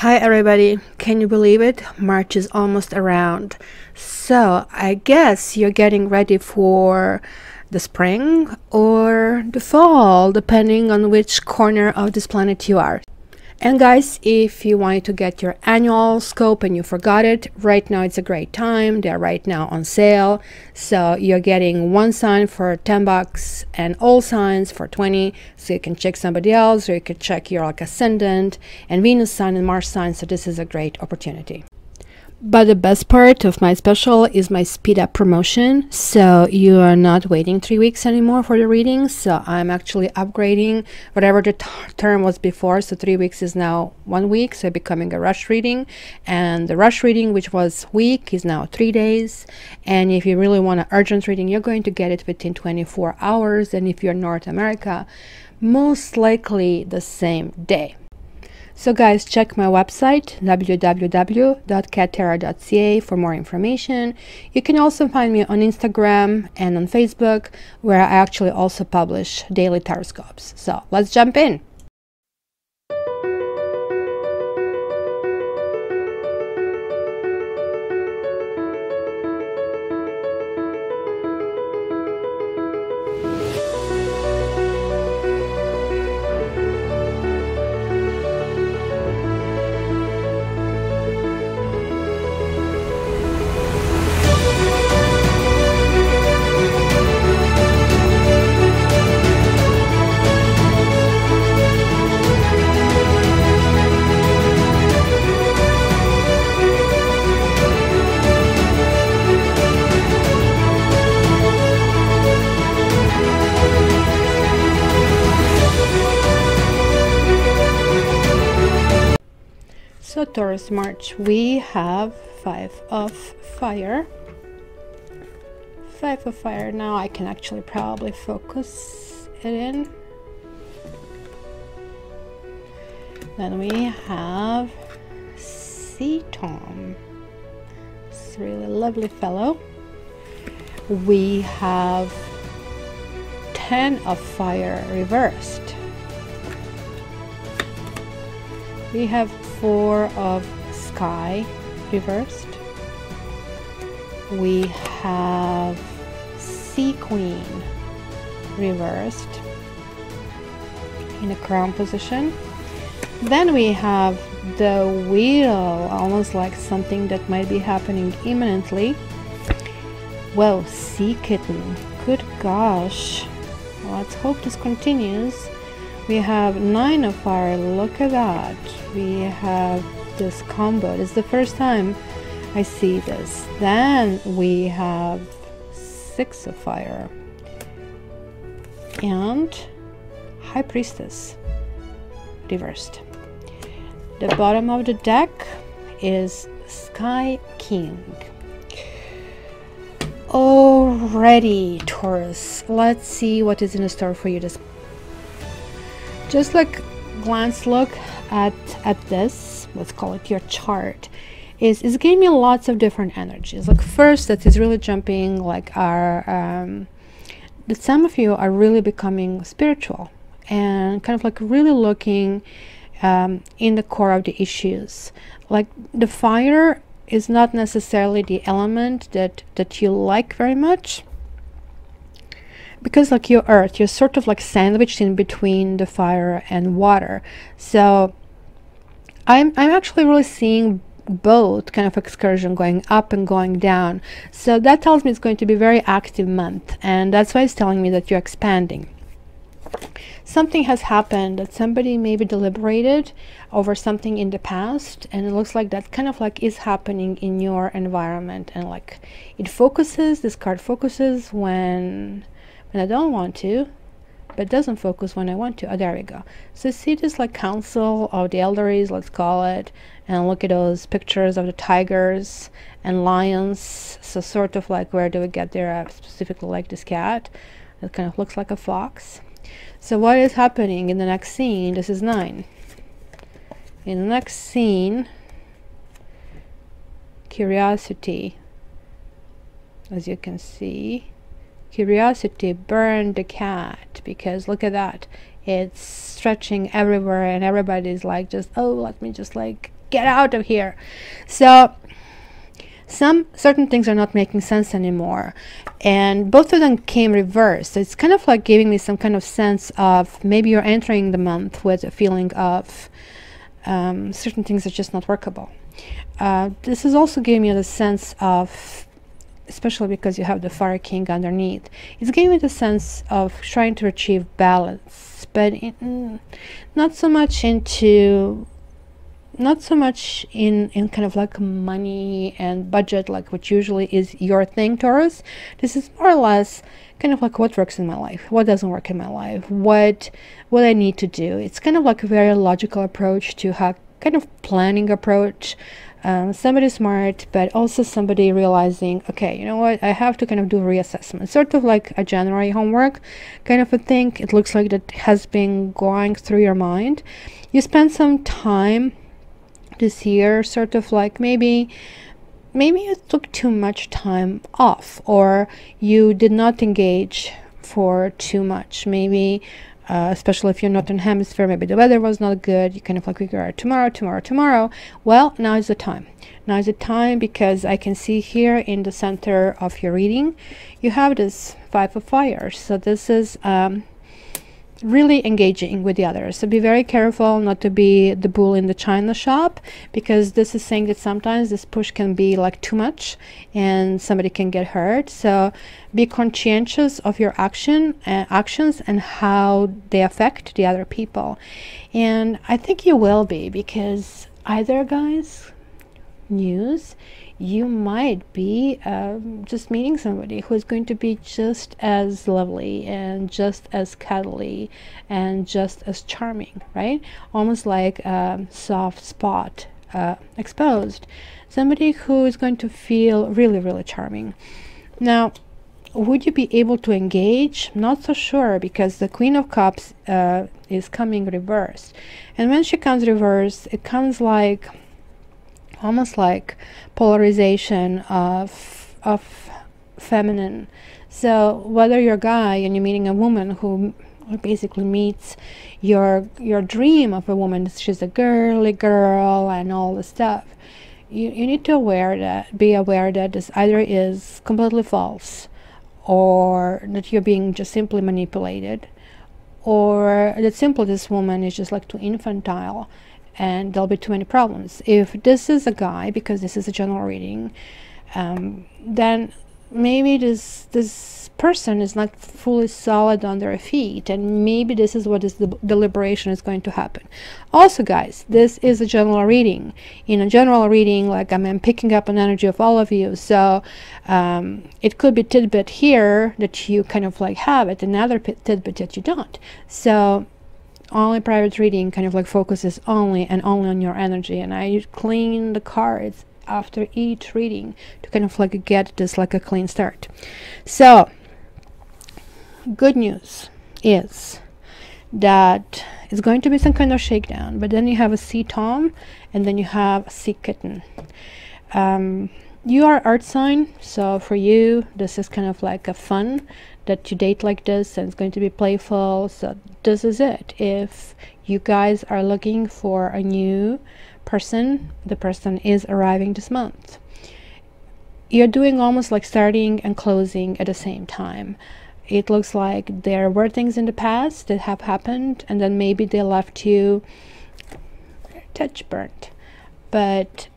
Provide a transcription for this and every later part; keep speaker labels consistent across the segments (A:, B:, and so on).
A: Hi everybody, can you believe it? March is almost around. So I guess you're getting ready for the spring or the fall, depending on which corner of this planet you are. And guys, if you wanted to get your annual scope and you forgot it, right now it's a great time. They're right now on sale. So you're getting one sign for 10 bucks and all signs for 20. So you can check somebody else, or you can check your ascendant and Venus sign and Mars sign. So this is a great opportunity. But the best part of my special is my speed up promotion. So you are not waiting 3 weeks anymore for the readings. So I'm actually upgrading whatever the term was before. So 3 weeks is now 1 week. So becoming a rush reading. And the rush reading, which was week, is now 3 days. And if you really want an urgent reading, you're going to get it within 24 hours. And if you're North America, most likely the same day. So guys, check my website www.cattarot.ca for more information. You can also find me on Instagram and on Facebook, where I actually also publish daily taroscopes. So let's jump in. So Taurus March, we have 5 of fire. 5 of fire. Now I can actually probably focus it in. Then we have Sea Tom. It's a really lovely fellow. We have 10 of fire reversed. We have 4 of sky reversed. We have Sea Queen reversed in a crown position. Then we have the Wheel, almost like something that might be happening imminently. Well, Sea Kitten, good gosh. Let's hope this continues. We have 9 of fire, look at that. We have this combo. It's the first time I see this. Then we have 6 of fire and High Priestess reversed. The bottom of the deck is Sky King. Alrighty, Taurus, let's see what is in store for you this. Just like glance look at this, let's call it your chart, is giving me lots of different energies. Like first, that is really jumping like our that some of you are really becoming spiritual and kind of like really looking in the core of the issues. Like the fire is not necessarily the element that you like very much, because like your earth, you're sort of like sandwiched in between the fire and water. So I'm actually really seeing both kind of excursion going up and going down. So that tells me it's going to be a very active month, and that's why it's telling me that you're expanding. Something has happened, that somebody maybe deliberated over something in the past, and it looks like that kind of like is happening in your environment, and like it focuses, this card focuses when I don't want to, but doesn't focus when I want to. Oh, there we go. So see this like council of the elderlies, let's call it, and look at those pictures of the tigers and lions. So sort of like, where do we get there? Specifically like this cat that kind of looks like a fox. So what is happening in the next scene? This is 9. In the next scene, curiosity, as you can see, curiosity burned the cat, because look at that, it's stretching everywhere and everybody's like, just, oh, let me just like get out of here. So some certain things are not making sense anymore, and both of them came reversed. It's kind of like giving me some kind of sense of maybe you're entering the month with a feeling of certain things are just not workable. This is also giving me the sense of, especially because you have the Fire King underneath, it's giving me the sense of trying to achieve balance, but not so much in kind of like money and budget, like what usually is your thing, Taurus. This is more or less kind of like what works in my life, what doesn't work in my life, what I need to do. It's kind of like a very logical approach to have kind of planning approach. Somebody smart, but also somebody realizing, okay, you know what, I have to kind of do a reassessment, sort of like a January homework kind of a thing. It looks like that has been going through your mind. You spend some time this year, sort of like maybe you took too much time off, or you did not engage for too much. Maybe especially if you're not in hemisphere, maybe the weather was not good. You kind of like figure out tomorrow. Well, now is the time. Now is the time, because I can see here in the center of your reading you have this Five of Fire. So this is really engaging with the others. So be very careful not to be the bull in the china shop, because this is saying that sometimes this push can be like too much and somebody can get hurt. So be conscientious of your actions and how they affect the other people. And I think you will be, because either, guys, news, you might be just meeting somebody who is going to be just as lovely and just as cuddly and just as charming, right? Almost like a soft spot exposed. Somebody who is going to feel really, really charming. Now, would you be able to engage? Not so sure, because the Queen of Cups is coming reversed. And when she comes reversed, it comes like almost like polarization of feminine. So whether you're a guy and you're meeting a woman who basically meets your dream of a woman, she's a girly girl and all the stuff, you need to be aware that this either is completely false, or that you're being just simply manipulated, or that simply this woman is just like too infantile and there'll be too many problems. If this is a guy, because this is a general reading, then maybe this person is not fully solid on their feet, and maybe this is what is the deliberation is going to happen. Also, guys, this is a general reading. In a general reading, like I'm picking up an energy of all of you, so it could be tidbit here that you kind of like have it, another tidbit that you don't. So only private reading kind of like focuses only on your energy, and I clean the cards after each reading to kind of like get this like a clean start. So good news is that it's going to be some kind of shakedown, but then you have a sea tom and then you have a sea kitten. You are earth sign, so for you this is kind of like a fun that you date like this, and it's going to be playful. So this is it. If you guys are looking for a new person, the person is arriving this month. You're doing almost like starting and closing at the same time. It looks like there were things in the past that have happened, and then maybe they left you touch burnt, but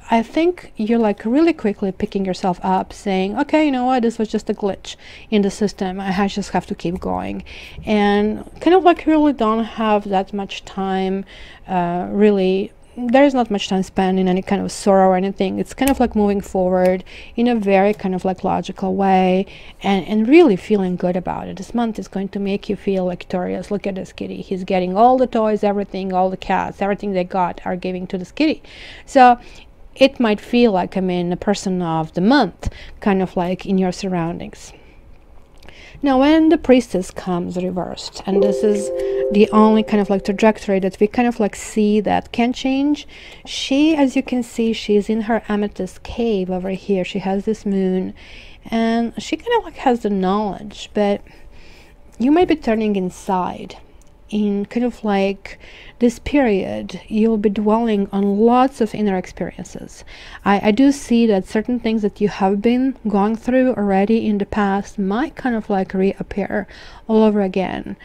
A: I think you're like really quickly picking yourself up, saying, okay, you know what, this was just a glitch in the system, I just have to keep going, and kind of like really don't have that much time. Really, there's not much time spent in any kind of sorrow or anything. It's kind of like moving forward in a very kind of like logical way, and really feeling good about it. This month is going to make you feel victorious. Look at this kitty, he's getting all the toys, everything, all the cats, everything they got are giving to this kitty. So it might feel like, I mean, a person of the month, kind of like in your surroundings. Now, when the Priestess comes reversed, and this is the only kind of like trajectory that we kind of like see that can change, she, as you can see, she's in her amethyst cave over here. She has this moon, and she kind of like has the knowledge, but you might be turning inside in kind of like this period, you'll be dwelling on lots of inner experiences. I do see that certain things that you have been going through already in the past might kind of like reappear all over again.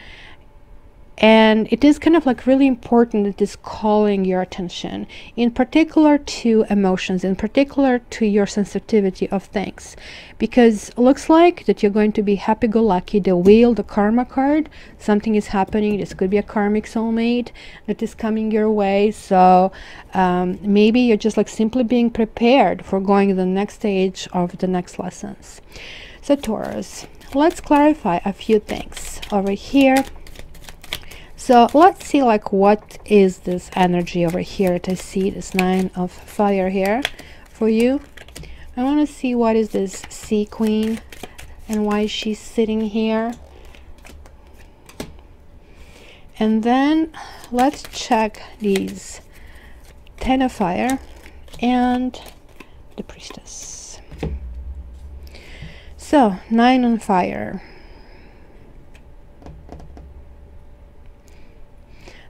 A: And it is kind of like really important that it's calling your attention, in particular to emotions, in particular to your sensitivity of things, because it looks like that you're going to be happy-go-lucky. The wheel, the karma card, something is happening. This could be a karmic soulmate that is coming your way. So maybe you're just like simply being prepared for going to the next stage of the next lessons. So Taurus, let's clarify a few things over here. So let's see like what is this energy over here that I see this 9 of fire here for you. I want to see what is this Sea Queen and why she's sitting here. And then let's check these 10 of fire and the Priestess. So 9 on fire.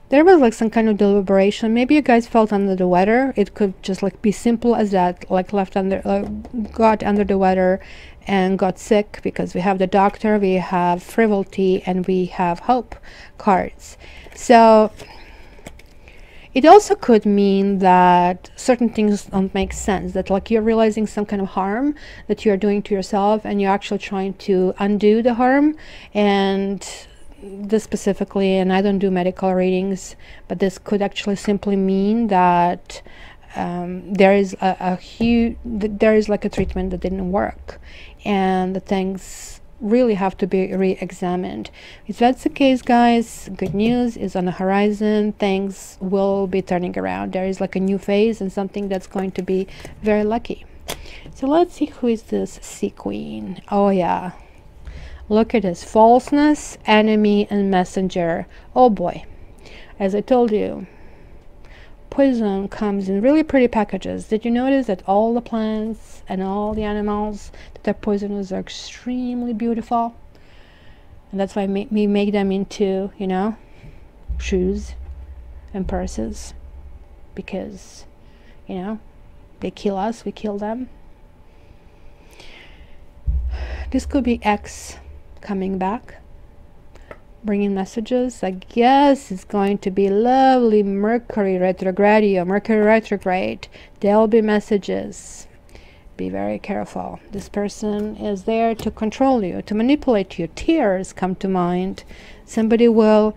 A: There was like some kind of deliberation. Maybe you guys felt under the weather. It could just like be simple as that, like got under the weather and got sick, because we have the Doctor, we have frivolity, and we have hope cards. So it also could mean that certain things don't make sense, that like you're realizing some kind of harm that you're doing to yourself, and you're actually trying to undo the harm. And this specifically, and I don't do medical readings, but this could actually simply mean that there is there is like a treatment that didn't work, and the things really have to be re-examined. If that's the case, guys, good news is on the horizon. Things will be turning around. There is like a new phase and something that's going to be very lucky. So let's see, who is this Sea Queen? Oh yeah, look at this, falseness, enemy, and messenger. Oh boy, as I told you, poison comes in really pretty packages. Did you notice that all the plants and all the animals that are poisonous are extremely beautiful? And that's why we make them into, you know, shoes and purses, because, you know, they kill us, we kill them. This could be X coming back, bringing messages. I guess it's going to be lovely Mercury retrograde. Mercury retrograde, there'll be messages. Be very careful. This person is there to control you, to manipulate you. Tears come to mind. Somebody will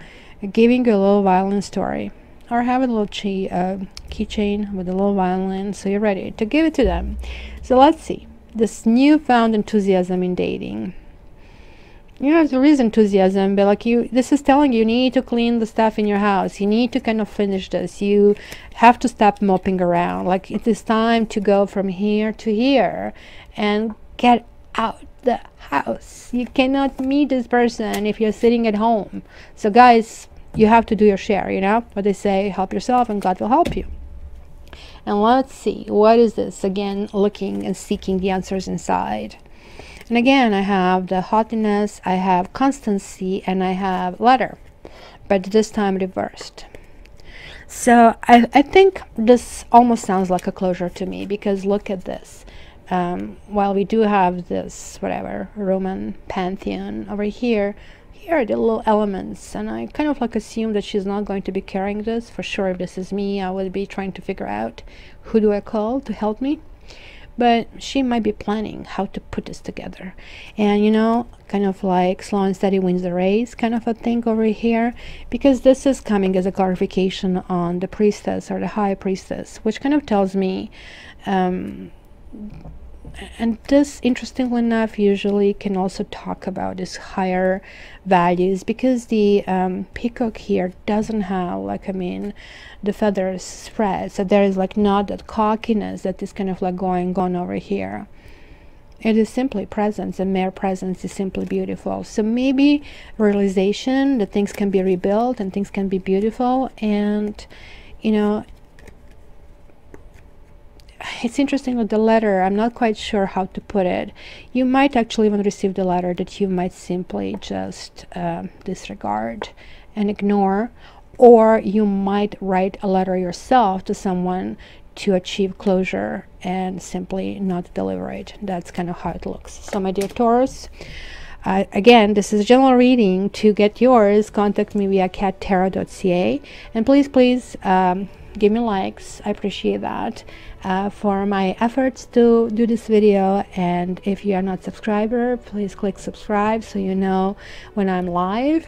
A: giving you a little violin story, or have a little keychain with a little violin, so you're ready to give it to them. So let's see this newfound enthusiasm in dating. You know, there is enthusiasm, but like this is telling you need to clean the stuff in your house. You need to kind of finish this. You have to stop moping around. Like, it is time to go from here to here and get out the house. You cannot meet this person if you're sitting at home. So guys, you have to do your share, you know what they say, help yourself and God will help you. And let's see, what is this? Again, looking and seeking the answers inside. And again, I have the haughtiness, I have constancy, and I have letter, but this time reversed. So I think this almost sounds like a closure to me, because look at this. While we do have this, whatever, Roman pantheon over here, here are the little elements, and I kind of like assume that she's not going to be carrying this. For sure, if this is me, I would be trying to figure out who do I call to help me. But she might be planning how to put this together. And, you know, kind of like slow and steady wins the race kind of a thing over here, because this is coming as a clarification on the priestess or the high priestess, which kind of tells me, and this, interestingly enough, usually can also talk about these higher values, because the peacock here doesn't have, like, I mean, the feathers spread, so there is like not that cockiness that is kind of like going on over here. It is simply presence, and mere presence is simply beautiful. So maybe realization that things can be rebuilt and things can be beautiful. And, you know, it's interesting with the letter, I'm not quite sure how to put it. You might actually even receive the letter that you might simply just disregard and ignore, or you might write a letter yourself to someone to achieve closure and simply not deliver it. That's kind of how it looks. So my dear Taurus, again, this is a general reading. To get yours, contact me via cattarot.ca, and please give me likes. I appreciate that for my efforts to do this video. And if you are not a subscriber, please click subscribe so you know when I'm live.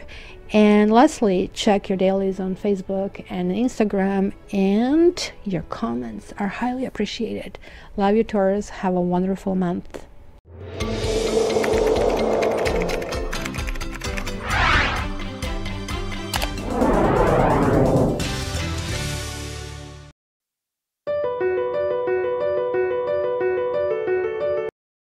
A: And lastly, check your dailies on Facebook and Instagram, and your comments are highly appreciated. Love you, Taurus. Have a wonderful month.